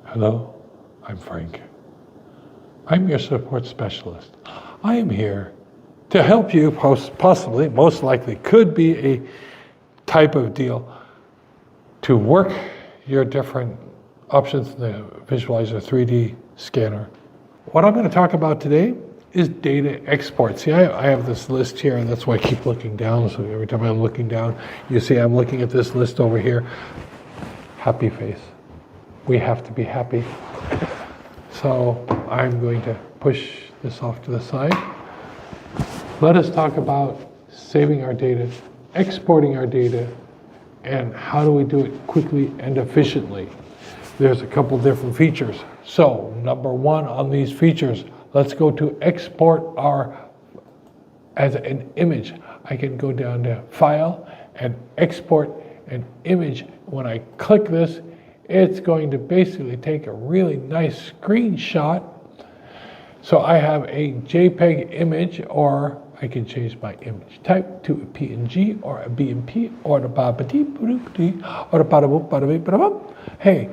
Hello, I'm Frank. I'm your support specialist. I am here to help you possibly, most likely, could be a type of deal to work your different options in the Visualizer 3D scanner. What I'm going to talk about today is data export. See, I have this list here, and that's why I keep looking down. So every time I'm looking down, you see I'm looking at this list over here. Happy face. We have to be happy. So I'm going to push this off to the side. Let us talk about saving our data, exporting our data, and how do we do it quickly and efficiently. There's a couple different features. So number one on these features, let's go to export as an image. I can go down to File and Export an image. When I click this, it's going to basically take a really nice screenshot. So I have a JPEG image, or I can change my image type to a PNG or a BMP or the Hey,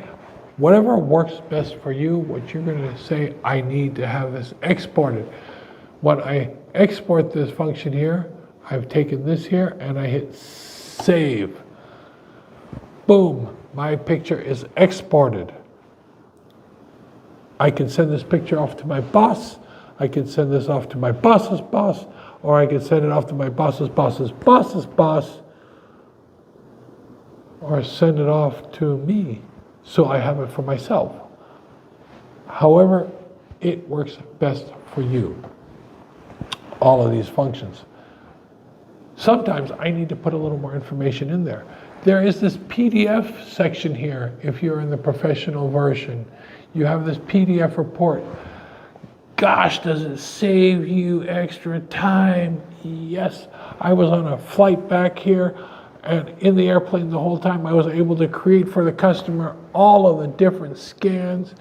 whatever works best for you, what you're going to say, I need to have this exported. When I export this function here, I've taken this here and I hit save. Boom, my picture is exported. I can send this picture off to my boss. I can send this off to my boss's boss, or I can send it off to my boss's boss's boss's boss, or send it off to me so I have it for myself. However, it works best for you. All of these functions. Sometimes I need to put a little more information in there. There is this PDF section here. If you're in the professional version, you have this PDF report. Gosh, does it save you extra time? Yes. I was on a flight back here, and in the airplane the whole time I was able to create for the customer all of the different scans,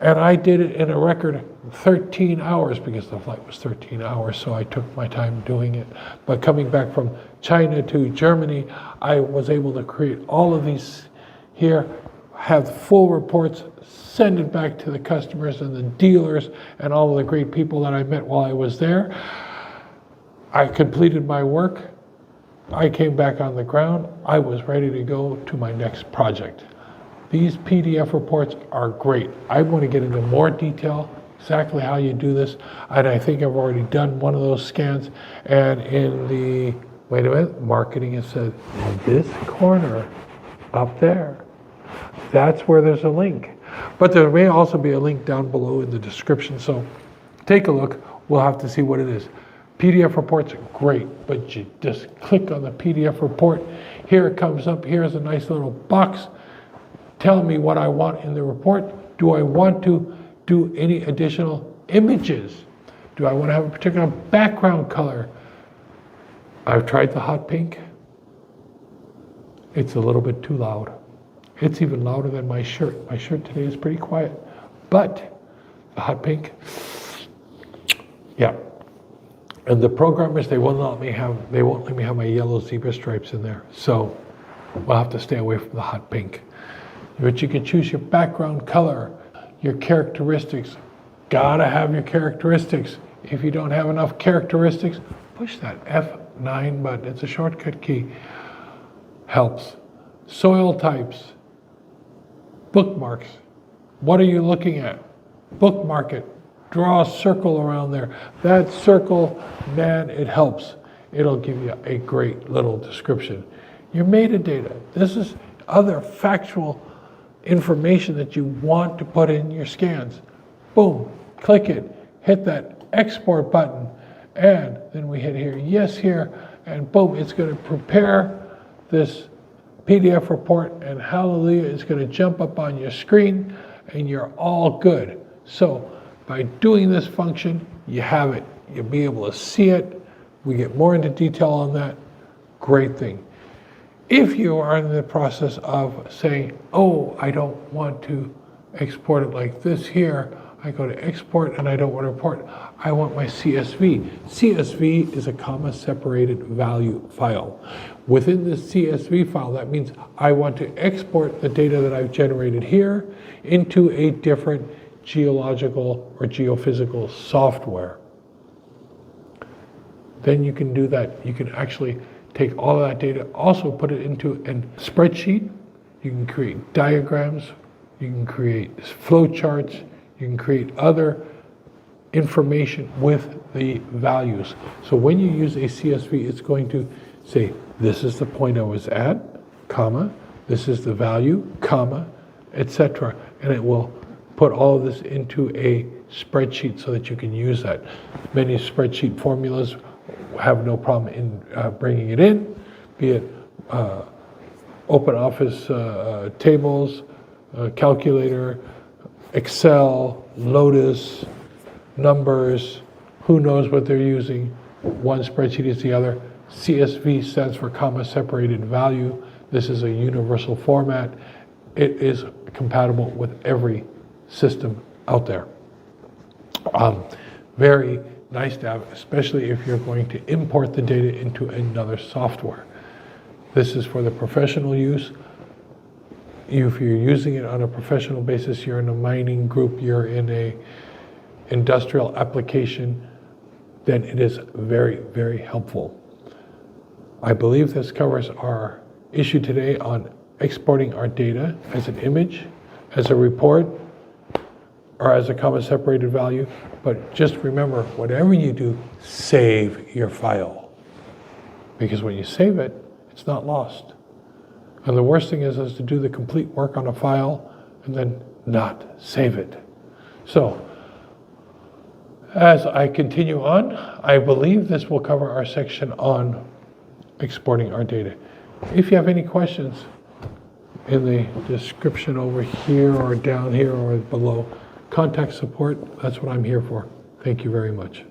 and I did it in a record 13 hours because the flight was 13 hours, so I took my time doing it. But coming back from China to Germany, I was able to create all of these here, have full reports, send it back to the customers and the dealers and all of the great people that I met while I was there. I completed my work. I came back on the ground. I was ready to go to my next project. These PDF reports are great. I want to get into more detail, exactly how you do this. And I think I've already done one of those scans. And in the, wait a minute, marketing has said, in this corner up there, that's where there's a link. But there may also be a link down below in the description. So take a look. We'll have to see what it is. PDF reports are great, but you just click on the PDF report. Here it comes up. Here's a nice little box. Tell me what I want in the report. Do I want to do any additional images? Do I want to have a particular background color? I've tried the hot pink. It's a little bit too loud. It's even louder than my shirt. My shirt today is pretty quiet. But the hot pink, yeah. And the programmers, they won't let me have my yellow zebra stripes in there. So we'll have to stay away from the hot pink. But you can choose your background color, your characteristics. Gotta have your characteristics. If you don't have enough characteristics, push that F9 button. It's a shortcut key. Helps. Soil types. Bookmarks. What are you looking at? Bookmark it. Draw a circle around there. That circle, man, it helps. It'll give you a great little description. Your metadata. This is other factual information that you want to put in your scans. Boom, click it, hit that export button, and then we hit here, yes here, and boom, it's going to prepare this PDF report, and hallelujah, it's going to jump up on your screen, and you're all good. So by doing this function, you have it. You'll be able to see it. We get more into detail on that. Great thing. If you are in the process of saying, oh, I don't want to export it like this here, I go to export and I don't want to report. I want my CSV. CSV is a comma separated value file. Within this CSV file, that means I want to export the data that I've generated here into a different geological or geophysical software. Then you can do that. You can actually take all of that data, also put it into a spreadsheet. You can create diagrams, you can create flow charts, you can create other information with the values. So when you use a CSV, it's going to say, this is the point I was at, comma, this is the value, comma, etc. And it will put all of this into a spreadsheet so that you can use that. Many spreadsheet formulas have no problem in bringing it in, be it open office tables, calculator, Excel, Lotus, numbers, who knows what they're using. One spreadsheet is the other. CSV stands for comma separated value. This is a universal format. It is compatible with every system out there. Very nice to have, especially if you're going to import the data into another software. This is for the professional use. If you're using it on a professional basis, you're in a mining group, you're in a industrial application, then it is very, very helpful. I believe this covers our issue today on exporting our data as an image, as a report, or as a comma separated value. But just remember, whatever you do, save your file. Because when you save it, it's not lost. And the worst thing is to do the complete work on a file and then not save it. So, as I continue on, I believe this will cover our section on exporting our data. If you have any questions, in the description over here or down here or below, contact support. That's what I'm here for. Thank you very much.